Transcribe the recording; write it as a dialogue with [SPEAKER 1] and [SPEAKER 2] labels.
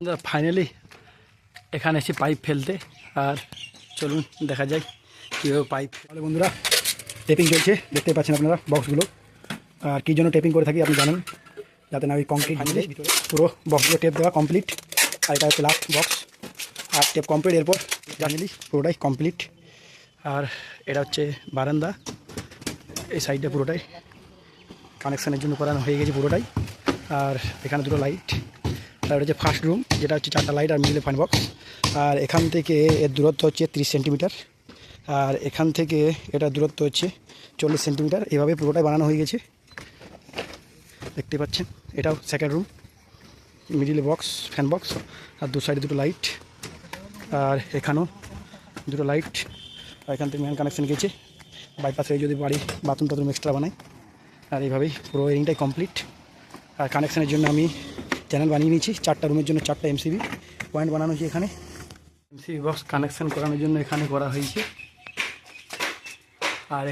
[SPEAKER 1] Finally এখানে এসে pipe ফেলতে। আর চলুন দেখা যায় কীভাবে পাইপ। তাহলে বন্ধুরা টেপিং চলছে, দেখতে পাচ্ছেন আপনারা বক্সগুলো। আর কী জন্য টেপিং করে থাকি আপনি জানেন, যাতে না ওই কংক্রিট ভাঙলে। পুরো বক্সগুলো টেপ দেওয়া কমপ্লিট। আর এটা হচ্ছে লাস্ট বক্স, আর টেপ কমপ্লিট। এরপর জানিলি পুরোটাই কমপ্লিট। আর এটা হচ্ছে বারান্দা, এই সাইডে পুরোটাই কানেকশানের জন্য করানো হয়ে গেছে পুরোটাই। আর এখানে দুটো লাইট। আর এটা হচ্ছে ফার্স্ট রুম, যেটা হচ্ছে 4টা লাইট আর মিডলে ফাইন বক্স। আর এখান থেকে এর দূরত্ব হচ্ছে 30 সেন্টিমিটার। আর এখান থেকে এটা দূরত্ব হচ্ছে 40 সেন্টিমিটার। এভাবে পুরোটাই বানানো হয়ে গেছে, দেখতে পাচ্ছেন। এটাও সেকেন্ড রুম, মিডিলে বক্স, ফ্যান বক্স, আর দু সাইডে দুটো লাইট। আর এখানেও দুটো লাইট। আর এখান থেকে মেন কানেকশান গেছে। বাইপাস হয়ে যদি বাড়ি বাথরুম টাথরুম এক্সট্রা বানাই। আর এইভাবেই পুরো ওয়ারিংটাই কমপ্লিট। আর কানেকশানের জন্য আমি চ্যানেল বানিয়ে নিয়েছি। 4টা রুমের জন্য 4টা এমসিবি পয়েন্ট বানানো হয়েছে এখানে। এমসিবি বক্স কানেকশান করানোর জন্য এখানে করা হয়েছে। আর